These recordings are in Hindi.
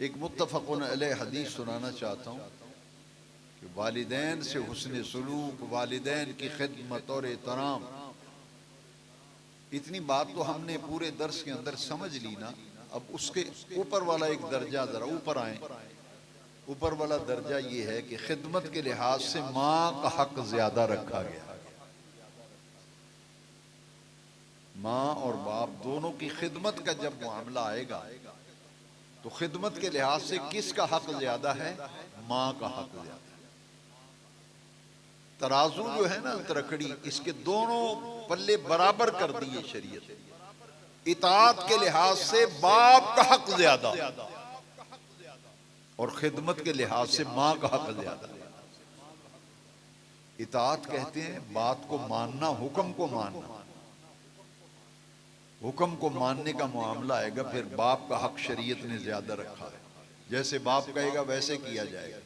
एक मुत्तफ़क़ुन अलैह हदीस सुनाना चाहता हूँ कि वालिदैन से हुस्न सलूक, वालिदैन की खिदमत और एहतराम, इतनी बात तो हमने पूरे दर्स के अंदर समझ ली ना। अब उसके ऊपर वाला एक दर्जा, जरा ऊपर आए। ऊपर वाला दर्जा ये है कि खिदमत के लिहाज से माँ का हक ज्यादा रखा गया। माँ और बाप दोनों की खिदमत का जब मामला आएगा तो खिदमत के लिहाज से किसका हक ज्यादा है? माँ का हक ज्यादा है। तराजू जो है ना, तरकड़ी, इसके दोनों पल्ले बराबर कर दिए शरीयत। इताअत के लिहाज से बाप का हक ज्यादा और खिदमत के लिहाज से माँ का हक ज्यादा। इताअत कहते हैं बात को मानना, हुक्म को मानना। हुक्म को मानने का मामला आएगा फिर बाप का हक शरीयत ने ज्यादा रखा है। जैसे बाप कहेगा वैसे किया जाएगा।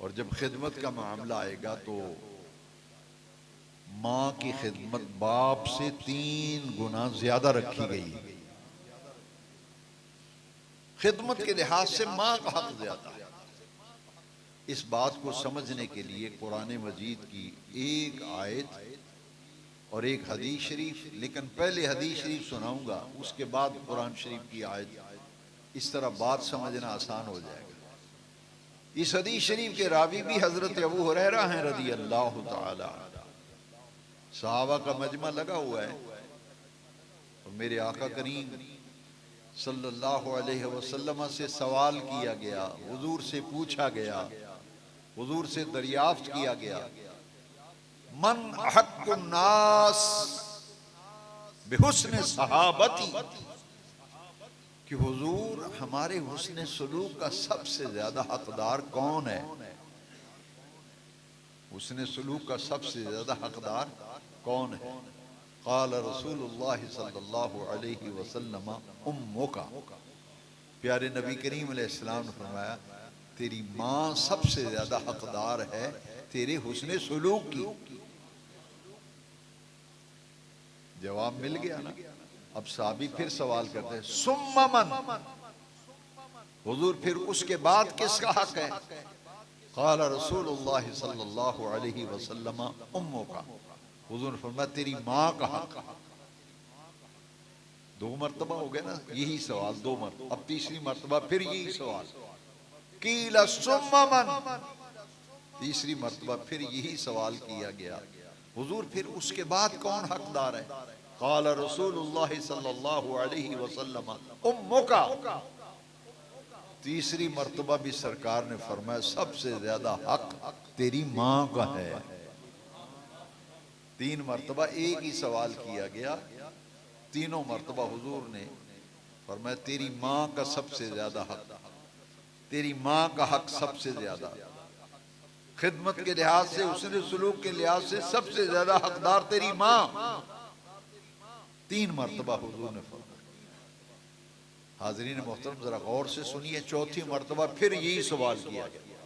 और जब खिदमत का मामला आएगा तो माँ की खिदमत बाप से 3 गुना ज्यादा रखी गई। खिदमत के लिहाज से माँ का हक ज्यादा है। इस बात को समझने के लिए कुरान मजीद की एक आयत और एक हदीस शरीफ, लेकिन पहले हदीस शरीफ सुनाऊंगा, उसके बाद कुरान शरीफ की आयत। इस तरह बात समझना आसान हो जाएगा। इस हदीस शरीफ के रावी भी हजरत अबू हुरैरा हैं रदी अल्लाह तआला। सहाबा का मजमा लगा हुआ है और मेरे आका करीम सल्लल्लाहु अलैहि वसल्लम से सवाल किया गया, हुजूर से पूछा गया, हुजूर से दरियाफ्त किया गया, मन हक़्क़ुन नास बिहुस्न सहाबती, कि हुजूर हमारे हुस्न सलूक का सबसे ज्यादा हकदार कौन है? हुस्न सलूक का सबसे ज्यादा हकदार कौन है? क़ाल रसूलुल्लाह सल्लल्लाहु अलैहि वसल्लम उम्मुका, प्यारे नबी करीम अलैहिस्सलाम ने फरमाया तेरी माँ सबसे ज्यादा हकदार है तेरे हुस्न सलूक की। जवाब मिल गया ना। अब साहबी फिर सवाल करते हैं सुम्मा मन, हुजूर फिर उसके बाद किसका हक है? क़ाल रसूलुल्लाह सल्लल्लाहु अलैहि वसल्लम उम्मुका, हुजूर फरमाया तेरी माँ का हक। 2 मरतबा हो गया ना यही सवाल, 2 मरतबा। अब तीसरी मरतबा फिर यही सवाल। कीला सुम्मा मन, तीसरी मरतबा फिर यही सवाल किया गया, हुजूर फिर उसके बाद कौन हकदार है? क़ाल रसूलुल्लाह सल्लल्लाहु अलैहि वसल्लम उम्मुका, तीसरी मरतबा भी सरकार ने फरमाया सबसे ज्यादा हक तेरी माँ का है। 3 मरतबा एक ही सवाल किया गया, तीनों मरतबा हुजूर ने फरमाया तेरी माँ का सबसे ज्यादा हक, तेरी माँ का हक सबसे ज्यादा। खिदमत के लिहाज से, उसने सलूक के लिहाज से सबसे ज्यादा हकदार तेरी माँ। 3 मरतबा हुजूर ने फरमाया। हाज़रीन मोहतरम जरा गौर से सुनिए, चौथी मरतबा फिर यही सवाल किया गया।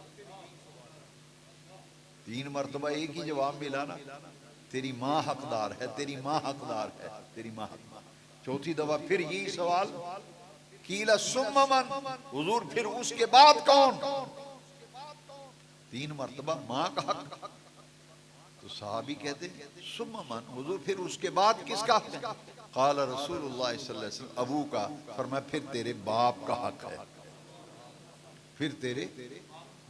3 मरतबा एक ही जवाब मिला ना, तेरी माँ हकदार है, तेरी माँ हकदार है, तेरी माँ हकदार। चौथी दफा फिर यही सवाल, कीला सुम्मा मन, हुजूर फिर उसके बाद कौन? 3 मरतबा माँ का हक। तो साहबी कहते सुम्मा मन, हुजूर फिर उसके बाद किसका हक है? क़ाल रसूलुल्लाह सल्लल्लाहु अलैहि वसल्लम अबू का, फरमाया फिर तेरे बाप का हक है, फिर तेरे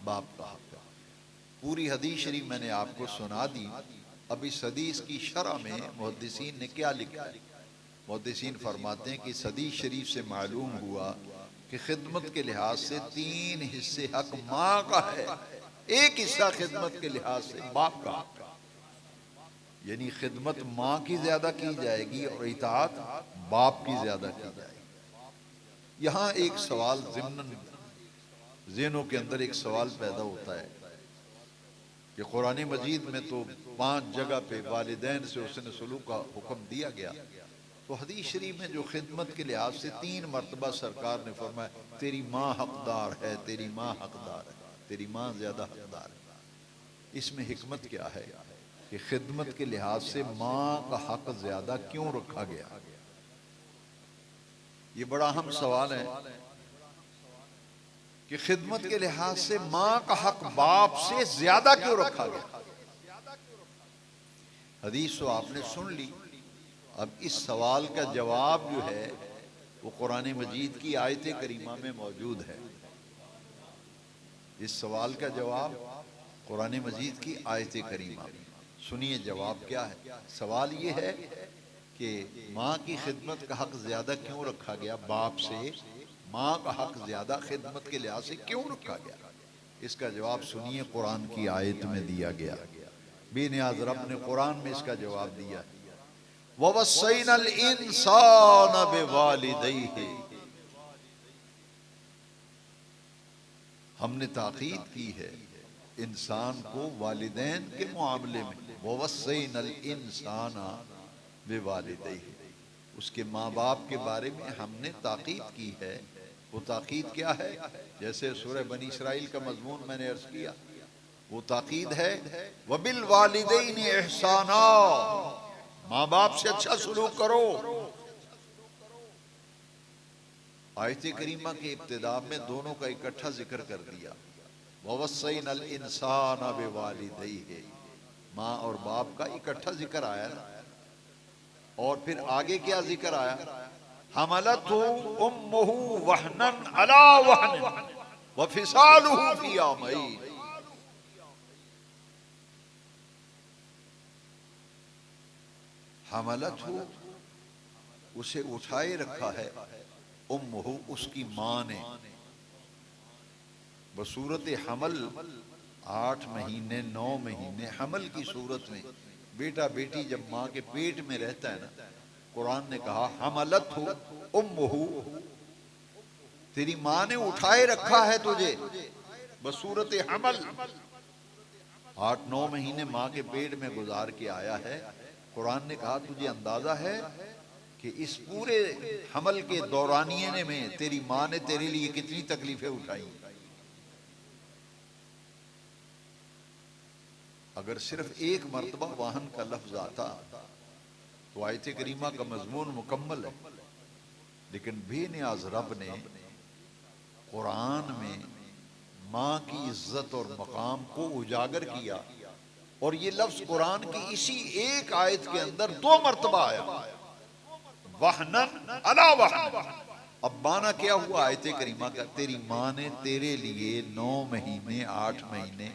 बाप का हक है। पूरी हदीस शरीफ मैंने आपको सुना दी। अब इस हदीस की शरह में मुहद्दिसीन ने क्या लिखा है? मुहद्दिसीन फरमाते हैं कि इस हदीस शरीफ से मालूम हुआ कि खिदमत के लिहाज से 3 हिस्से हक माँ का है, एक हिस्सा खिदमत के लिहाज से बाप का। यानी खिदमत माँ की ज्यादा की जाएगी और इताअत बाप की ज्यादा की जाएगी। यहाँ एक सवाल ज़िम्नन ज़हनों के अंदर एक सवाल पैदा होता है कि कुरान मजीद में तो 5 जगह पे वालिदैन से उसने सलूक का हुक्म दिया गया, तो हदीस शरीफ में जो खिदमत के लिहाज से 3 मरतबा सरकार ने फरमाया तेरी माँ हकदार है, तेरी माँ हकदार है, तेरी माँ ज्यादा हकदार है। इसमें हिकमत क्या है कि खिदमत के लिहाज से माँ का हक ज्यादा क्यों रखा गया? ये बड़ा अहम सवाल है। कि खिदमत के लिहाज से मां का हक बाप से ज्यादा क्यों रखा गया। हदीस तो आपने सुन ली। अब इस सवाल का जवाब जो है वो कुरान मजीद की आयत करीमा में मौजूद है। इस सवाल का जवाब कुरान मजीद की आयत करीमा में। सुनिए जवाब क्या है। सवाल ये है कि माँ की खिदमत का हक ज्यादा क्यों रखा गया बाप से, माँ का हक ज्यादा खिदमत के लिहाज से क्यों रखा गया। इसका जवाब सुनिए कुरान की आयत में दिया गया। बेनियाज रब ने कुरान में इसका जवाब दिया। ववस्सैनल इंसान बिवालिदैहि, हमने ताकीद की है इंसान को वालिदैन के मामले में। ववस्सैनल इंसाना बिवालिदैहि, उसके माँ बाप के बारे में हमने ताकीद की है। वो ताकीद क्या है? जैसे सूरह बनी इसराइल का मजमून मैंने अर्ज किया, वो ताकीद है वबिल वालिदैन एहसाना, माँ बाप से अच्छा सलूक करो। आयत करीमा के इब्तिदा में दोनों का इकट्ठा जिक्र कर दिया। ववस्सैनल इंसान बिवालिदैहि, माँ और बाप का इकट्ठा जिक्र आया ना। और फिर आगे क्या जिक्र आया? हमलतहु उम्मुहु वहनन अला वहन व फिसालुहु फी आमैन। हमलतहु, उसे उठाए रखा है, उम्मुहु, उसकी माँ ने, बसूरत हमल 8 महीने 9 महीने हमल की सूरत में। बेटा बेटी जब माँ के पेट में रहता है ना, कुरान ने कहा हमलतहु उम्मुहु, तेरी माँ ने उठाए रखा है तुझे बसूरत हमल। 8-9 महीने माँ के पेट में गुजार के आया है। कुरान ने कहा तुझे अंदाजा है कि इस पूरे हमल के दौरानिये में तेरी माँ ने तेरे लिए कितनी तकलीफें उठाई। अगर सिर्फ एक मर्तबा वाहन का लफ्ज आता तो आयत करीमा का मजमून मुकम्मल है। लेकिन बेनियाज रब ने कुरान में माँ की इज्जत और मकाम को उजागर किया, और ये लफ्ज कुरान की इसी एक आयत के अंदर 2 मर्तबा आया, वहनन अला वहन। अब माना क्या हुआ आयत करीमा का? तेरी माँ ने तेरे लिए 9 महीने 8 महीने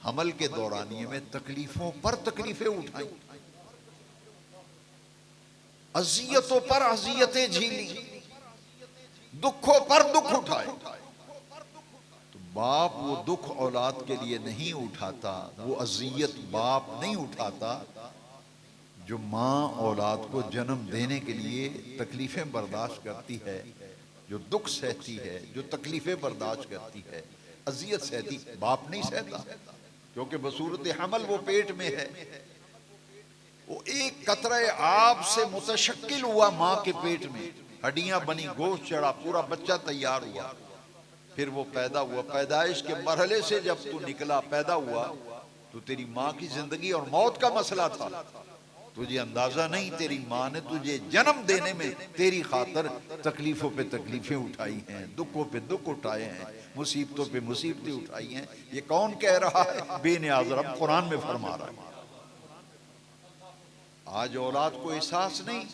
हमल के दौरानिये में तकलीफों पर तकलीफें उठाई, अजियतों पर अजियतें झीली, दुखों पर दुख उठाए। तो बाप वो दुख औलाद के लिए नहीं उठाता, वो अजियत बाप नहीं उठाता जो माँ औलाद को जन्म देने के लिए तकलीफें बर्दाश्त करती है, जो दुख सहती है, जो तकलीफें बर्दाश्त करती है, अजियत सहती, बाप नहीं सहता। क्योंकि बसूरत हमल वो पेट में है। वो एक कतरे आब से मुतशक्किल हुआ माँ के पेट में, हड्डियां बनी, गोश्त चढ़ा, पूरा बच्चा तैयार हुआ, फिर वो पैदा हुआ। पैदाइश के मरहले से जब तू निकला, पैदा हुआ, तो तेरी माँ की जिंदगी और मौत का मसला था। तुझे अंदाजा नहीं, तेरी माँ ने तुझे जन्म देने में तेरी खातर तकलीफों पे तकलीफें उठाई हैं, दुखों पे दुख उठाए हैं, मुसीबतों पे मुसीबतें उठाई हैं। ये कौन कह रहा है? बेनियाज रब कुरान में फरमा रहा है। आज औलाद को एहसास नहीं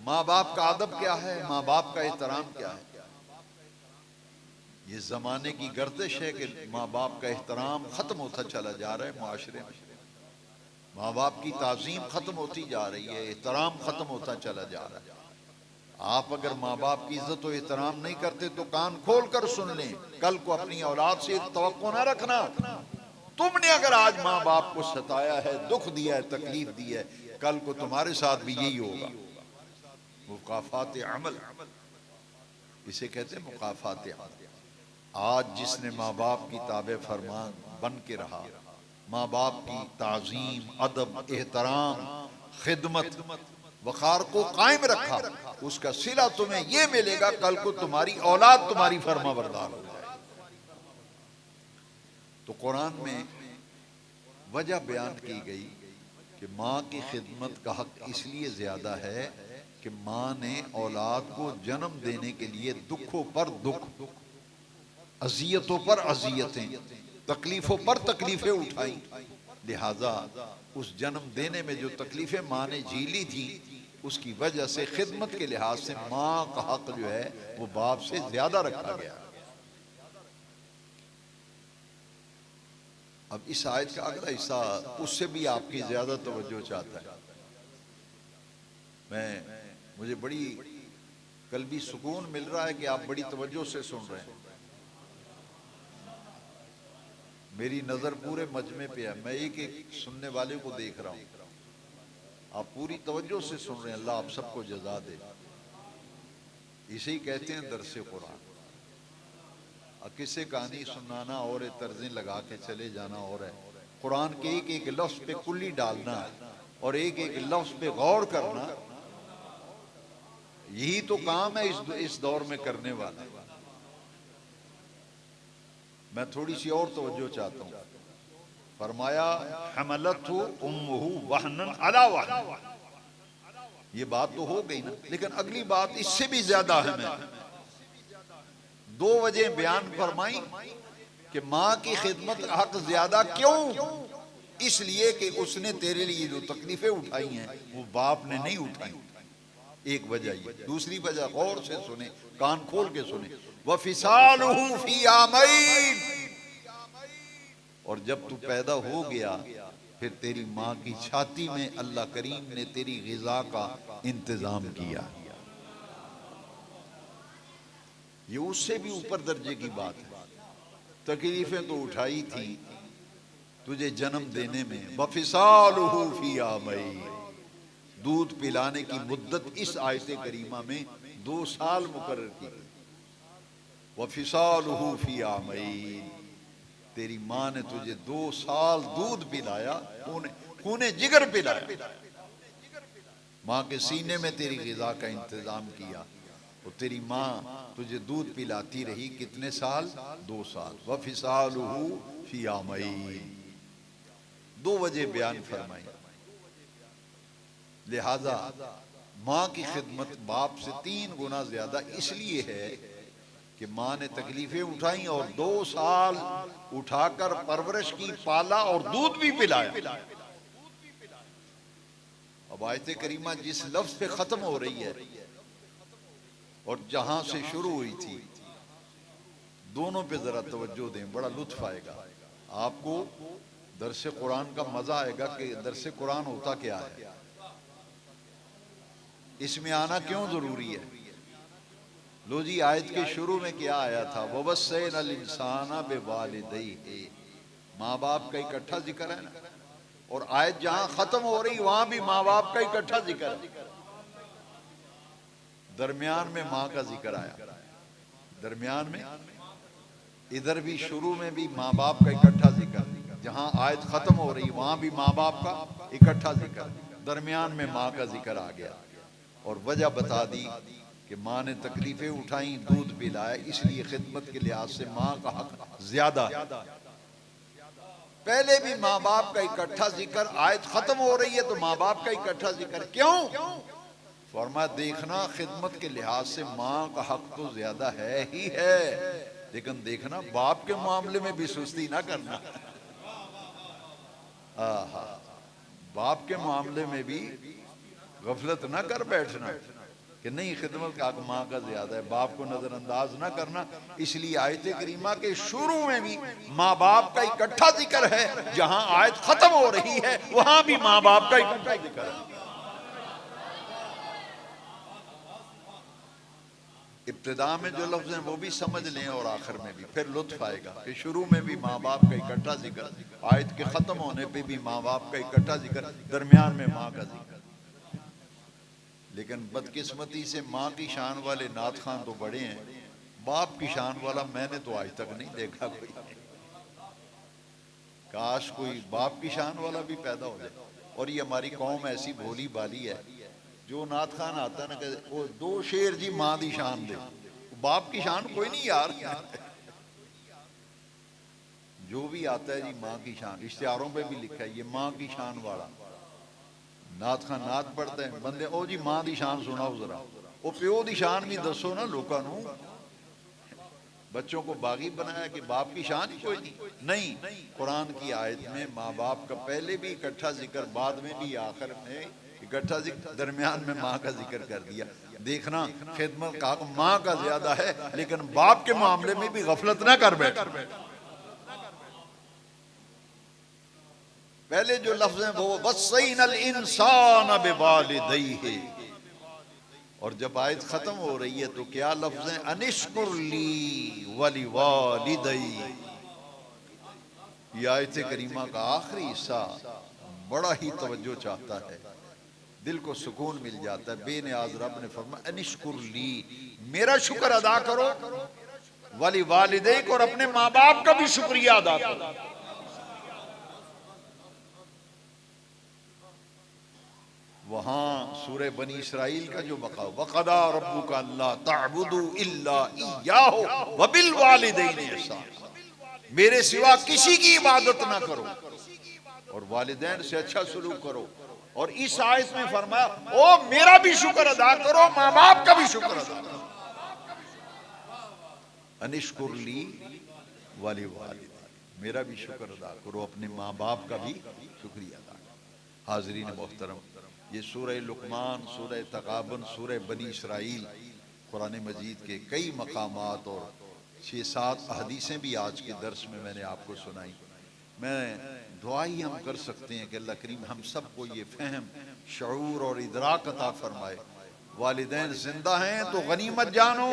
माँ बाप का अदब क्या है, माँ बाप का एहतराम क्या है। ये जमाने की गर्दिश है कि माँ बाप का एहतराम खत्म होता चला जा रहा है मुआशरे में। माँ बाप की ताजीम खत्म होती जा रही है, एहतराम खत्म होता चला जा रहा है। आप अगर माँ बाप की इज्जत और एहतराम नहीं करते तो कान खोल कर सुन लें, कल को अपनी औलाद से तवक्को ना रखना। तुमने अगर आज माँ बाप को सताया है, दुख दिया है, तकलीफ दी है, कल को तुम्हारे साथ भी यही होगा। मुकाफात अमल, इसे कहते हैं मुकाफात अमल। आज जिसने माँ बाप की ताबे फरमान बन के रहा, माँ बाप की ताजीम, अदब, एहतराम, खिदमत, वक़ार को कायम रखा, उसका सिला तुम्हें यह मिलेगा, कल को तुम्हारी औलाद तुम्हारी फरमा बरदार हो जाए। तो कुरान में वजह बयान की गई कि माँ की खिदमत का हक इसलिए ज्यादा है कि माँ ने औलाद को जन्म देने के लिए दुखों पर दुख, अजियतों पर अजियतें, तकलीफों पर तकलीफें उठाई। लिहाजा उस जन्म देने में जो तकलीफें माँ ने झीली थी, उसकी वजह से खिदमत के लिहाज से माँ का हक जो है वो बाप से ज्यादा रखा गया। अब इस आयत का अगला हिस्सा उससे भी आपकी ज्यादा तवज्जो चाहता है। मुझे बड़ी कल्बी सुकून मिल रहा है कि आप बड़ी तवज्जो से सुन रहे हैं। मेरी नजर पूरे मजमे पे है, मैं एक एक सुनने वाले को देख रहा हूं। आप पूरी तवज्जो से सुन रहे हैं, अल्लाह आप सबको जज़ा दे। इसे ही कहते हैं दरसे कुरान। किस्से कहानी सुनाना और तर्जें लगा के चले जाना और है, कुरान के एक एक लफ्ज पे कुल्ली डालना और एक एक लफ्ज पे गौर करना, यही तो काम है इस दौर में करने वाला। मैं थोड़ी सी और तवज्जो चाहता हूँ। फरमाया हमलतहु उम्मुहु वहनन अला वहन, ये बात तो हो गई ना, लेकिन अगली बात इससे भी ज्यादा अहम है। दो वजह बयान फरमाई कि माँ की खिदमत का हक ज्यादा क्यों? इसलिए कि उसने तेरे लिए जो तकलीफें उठाई हैं वो बाप ने नहीं उठाई, एक वजह ये। दूसरी वजह गौर से सुने, कान खोल के सुने, व फिसालुहु फी आमैन, और जब तू पैदा हो गया फिर तेरी माँ की छाती में अल्लाह करीम ने तेरी गिजा का इंतजाम किया। ये उससे भी ऊपर दर्जे की बात है। तकलीफें तो उठाई थी तुझे जन्म देने में, वफिसालुहु फी आमैन, दूध पिलाने की मुद्दत इस आयत करीमा में 2 साल मुकर्रर की गई। वफिसालुहु फी आमैन, तेरी माँ ने तुझे 2 साल दूध पिलाया, खूने जिगर पिलाया, माँ के सीने में तेरी गिजा का इंतजाम किया। और तेरी माँ तुझे दूध पिलाती रही कितने साल? 2 साल। वफिसालुहु फी आमैन, 2 वजह बयान फरमाई। लिहाजा माँ की खिदमत बाप से 3 गुना ज्यादा इसलिए है कि माँ ने तकलीफें उठाई और 2 साल उठाकर परवरिश की, पाला और दूध भी पिलाया। अब आयत करीमा जिस लफ्ज पे खत्म हो रही है और जहां से शुरू हुई थी, दोनों पे जरा तवज्जो दें, बड़ा लुत्फ आएगा आपको। दरसे कुरान का मजा आएगा कि दरसे कुरान होता क्या है, इसमें आना क्यों जरूरी है। लो जी, आयत के शुरू में क्या आया था? ववस्सैनल इंसाना बिवालिदैहि, माँ बाप का इकट्ठा जिक्र है ना। और आयत जहां खत्म हो रही वहां भी माँ बाप का इकट्ठा जिक्र है। दरमियान में माँ का जिक्र आया, दरमियान में, इधर भी शुरू में भी माँ बाप का इकट्ठा जिक्र। जहां आयत खत्म हो रही वहां भी माँ बाप का इकट्ठा जिक्र, दरमियान में माँ का जिक्र आ गया। और वजह बता दी कि माँ ने तकलीफें उठाई, दूध पिलाया, इसलिए खिदमत के लिहाज से माँ का हक ज्यादा है। पहले भी माँ बाप का इकट्ठा जिक्र, आयत खत्म हो रही है तो माँ बाप का इकट्ठा जिक्र क्यों? फरमाया देखना, खिदमत के लिहाज से माँ का हक तो ज्यादा है ही है, लेकिन देखना बाप के मामले में भी सुस्ती ना करना। बाप के मामले में भी गफलत ना कर बैठना कि नहीं खिदमत का हक माँ का ज्यादा है, बाप को नजरअंदाज ना करना। इसलिए आयत करीमा के शुरू में भी माँ बाप का इकट्ठा जिक्र है, जहां आयत खत्म हो रही है वहां भी माँ बाप का इकट्ठा जिक्र है। इब्तिदा में जो लफ्ज हैं वो भी समझ लें और आखिर में भी, फिर लुत्फ आएगा कि शुरू में भी माँ बाप का इकट्ठा जिक्र, आयत के खत्म होने पे भी माँ बाप का इकट्ठा जिक्र, दरमियान में माँ का जिक्र। लेकिन बदकिस्मती से माँ की शान वाले नात खान तो बड़े हैं, बाप की शान वाला मैंने तो आज तक नहीं देखा कोई। काश कोई बाप की शान वाला भी पैदा हो जाए। और ये हमारी कौम ऐसी भोली बाली है, जो नात खान आता है ना, कहते वो 2 शेर जी मां दी शान दे, बाप की शान कोई नहीं यार। जो भी आता है जी मां की शान, इश्तिहारों पे भी लिखा है ये मां की शान वाला। नात खान नात पढ़ते हैं बंदे, ओ जी मां दी शान सुनाओ जरा, ओ प्यो दी शान भी दसो ना लोगों नूं। बच्चों को बागी बनाया कि बाप की शान ही कोई नहीं। कुरान की आयत में माँ बाप का पहले भी इकट्ठा जिक्र, बाद में भी, आखिर में इकट्ठा जिक्र, दरमियान में माँ का जिक्र कर दिया। देखना खिदमत का हक माँ का ज्यादा है, लेकिन बाप के मामले में भी गफलत ना कर बैठ। पहले जो लफ्ज है वो वस्सैनल इंसान बिवालिदैहि, और जब आयत खत्म हो रही है तो क्या लफ्ज है? अनिश्कुर ली वलिवालिदै। यह आयत करीमा का आखिरी हिस्सा बड़ा ही तवज्जो चाहता है, दिल को सुकून मिल जाता है। बेनियाज रब ने फरमाया अनिश्कुर ली, मेरा शुक्र अदा करो, वलिवालिदै, और अपने माँ बाप का भी शुक्रिया अदा करो। वहां सूरह बनी इसराइल का जो बका, वक़दा रब्बुका अल्ला तअबुदू इल्ला इय्याहु व बिल वालिदैनि ihसान, मेरे सिवा किसी की इबादत ना करो और वालिदैन से अच्छा सलूक करो। और इस आयत में फरमाया ओ मेरा भी शुक्र अदा करो, माँ बाप का भी शुक्र अदा करो। अनिश्कुर ली वलिवालिदै, मेरा भी शुक्र अदा करो, अपने माँ बाप का भी शुक्रिया अदा करो। हाज़रीन मोहतरम, ये सूरह लुक़मान, सूरह तग़ाबुन, सूरह बनी इसराइल, कुरान मजीद के कई मकामात और 6-7 हदीसें भी आज के दर्स में मैंने आपको सुनाई। मैं दुआ ही हम कर सकते हैं कि अल्लाह करीम हम सबको ये फ़हम, शऊर और इदराक अता फरमाए। वालिदैन जिंदा हैं तो गनीमत जानो,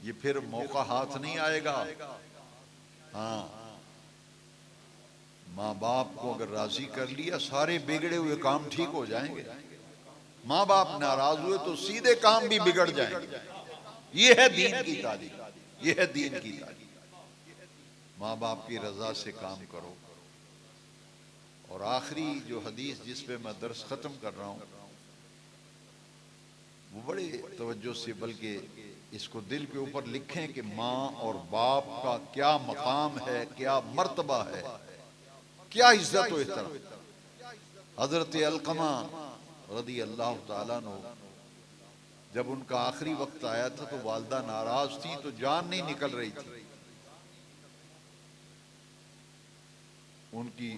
ये फिर मौका हाथ नहीं आएगा। हाँ, माँ बाप को अगर राजी कर लिया, सारे बिगड़े हुए काम ठीक हो जाएंगे। माँ बाप नाराज हुए तो सीधे काम भी बिगड़ जाएंगे। ये है दीन की तालीम, ये है दीन की तालीम। माँ बाप की रजा से काम करो। और आखिरी जो हदीस जिस पे मैं दर्स खत्म कर रहा हूँ, वो बड़े तवज्जो से, बल्कि इसको दिल के ऊपर लिखें कि माँ और बाप का क्या मकाम है, क्या मर्तबा है, क्या इज्जत हो एहतराम। हजरत अलकमा रदी अल्लाह ताला अन्हु, जब उनका आखिरी वक्त आया था तो वालदा नाराज थी, तो जान नहीं निकल रही थी। उनकी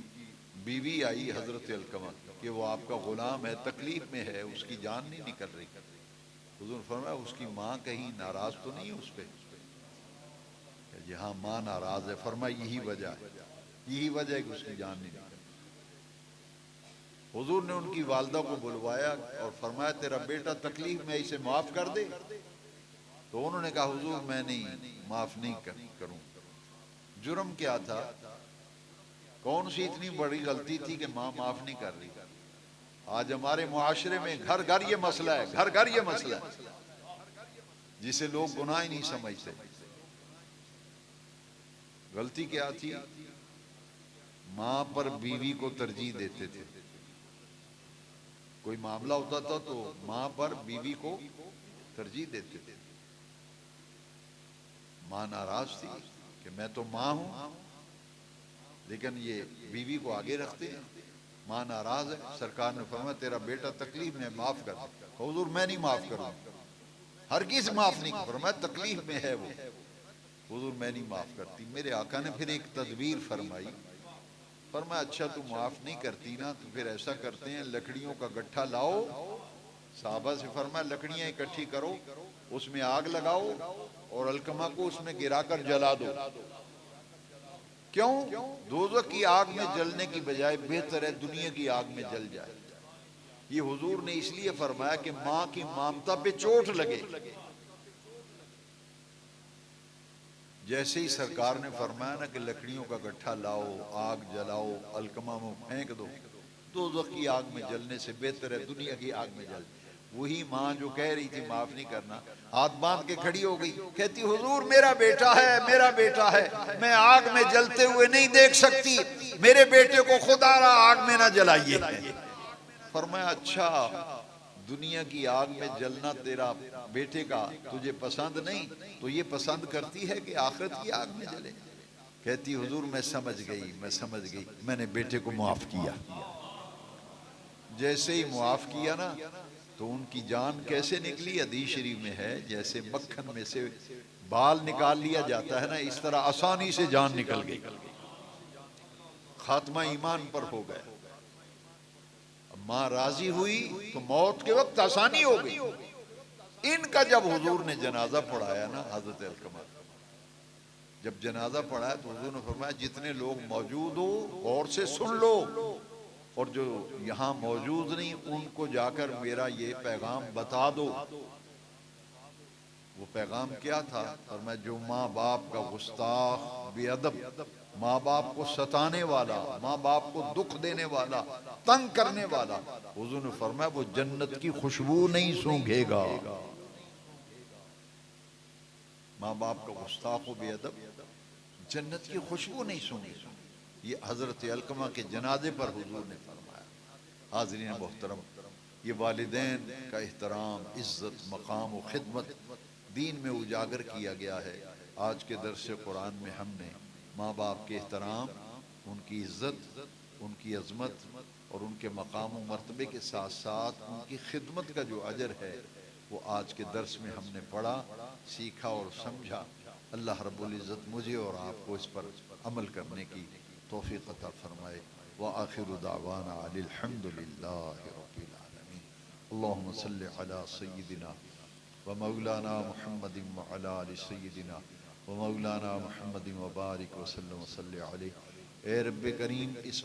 बीवी आई हजरत अलकमा कि वो आपका गुलाम है, तकलीफ में है, उसकी जान नहीं निकल रही। हुजूर फरमाया उसकी माँ कहीं नाराज तो नहीं है उस पर? जी हाँ, माँ नाराज है। फरमाया यही वजह है, यही वजह है कि उसकी जान नहीं निकल। हुजूर ने उनकी वालदा को बुलवाया और फरमाया तेरा बेटा तकलीफ में, इसे माफ कर दे। तो उन्होंने कहा हुजूर मैं नहीं, माफ नहीं करूं। जुर्म क्या था? कौन सी इतनी बड़ी गलती थी कि माँ माफ नहीं कर रही? आज हमारे मुआशरे में घर घर ये मसला है, घर घर ये मसला है, जिसे लोग गुनाह ही नहीं समझते। गलती क्या थी? माँ पर बीवी को तरजीह देते थे। कोई मामला होता था तो माँ पर बीवी को तरजीह देते थे। माँ नाराज थी कि मैं तो माँ हूं, लेकिन ये बीवी को आगे रखते हैं। माँ नाराज है, सरकार ने फरमाया तेरा बेटा तकलीफ में, माफ कर दे। हुजूर मैं नहीं माफ करूँ, हरगिज़ माफ नहीं, फरमाया तकलीफ में है वो। हुजूर मैं नहीं माफ करती। मेरे आका ने फिर एक तदबीर फरमाई, फरमाया अच्छा तू माफ नहीं करती ना, तो फिर ऐसा करते हैं लकड़ियों का गट्ठा लाओ। साहबा से फरमाया लकड़ियां इकट्ठी करो, उसमें आग लगाओ और अलकमा को उसमें गिराकर जला दो। क्यों? दोज़ख की आग में जलने की बजाय बेहतर है दुनिया की आग में जल जाए। ये हुजूर ने इसलिए फरमाया कि माँ की ममता पे चोट लगे। जैसे ही सरकार ने फरमाया ना कि लकड़ियों का गट्ठा लाओ, आग जलाओ, अलकमा में फेंक दो, दोज़ख की आग में जलने से बेहतर है दुनिया की आग में जल। वही माँ जो कह रही थी माफ नहीं करना, हाथ बांध के खड़ी हो गई, कहती हुजूर मेरा बेटा है, मेरा बेटा है, मैं आग में जलते हुए नहीं देख सकती, मेरे बेटे को खुदारा आग में ना जलाइए। फरमाया अच्छा दुनिया की आग में जलना तेरा बेटे का तुझे पसंद नहीं, तो ये पसंद करती है कि आखिरत की आग में जले? कहती हुजूर मैं समझ गई, मैं समझ गई, मैंने बेटे को माफ किया। जैसे ही माफ किया ना, तो उनकी जान कैसे निकली, हदीस शरीफ में है जैसे मक्खन में से बाल निकाल लिया जाता है ना, इस तरह आसानी से जान निकल गई, खात्मा ईमान पर हो गए। माँ राजी हुई तो मौत के वक्त आसानी हो गई। इनका जब हुजूर ने जनाजा पढ़ाया ना, हजरत अलकमा जब जनाजा पढ़ाया तो हुजूर ने फरमाया जितने लोग मौजूद हो गौर से सुन लो, और जो यहाँ मौजूद नहीं उनको जाकर मेरा ये पैगाम बता दो। वो पैगाम क्या था? और मैं जो माँ बाप का गुस्ताख बेअदब, माँ बाप को सताने वाला, माँ बाप को दुख देने वाला, तंग करने वाला, हुजूर ने फरमाया वो जन्नत की खुशबू नहीं सूंघेगा। माँ बाप का गुस्ताख बेअदब जन्नत की खुशबू नहीं सूंघेगा। ये हजरत अलकमा के जनाजे पर हुजूर ने फरमाया। हाज़रीन मोहतरम, ये वालिदैन का एहतराम, इज़्ज़त, मकाम व खिदमत दीन में उजागर किया गया है। आज के दर्स कुरान में हमने माँ बाप के एहतराम, उनकी इज़्ज़त, उनकी अज़मत और उनके मकाम व मर्तबे के साथ साथ उनकी खिदमत का जो अजर है वो आज के दर्स में हमने पढ़ा, सीखा और समझा। अल्लाह रब्बुल इज़्ज़त मुझे और आपको इस पर अमल करने की तौफ़ीक़ अता फ़रमाए। व आखिरु दावाना अनिल हम्दुलिल्लाहि रब्बिल आलमीन। अल्लाहुम्मा सल्लि अला सय्यिदिना व मौलाना मुहम्मदिन व अला आलि सय्यिदिना व मौलाना मुहम्मदिन व बारिक व सल्लम व सल्लि अलैहि। ए रब्बे करीम, इस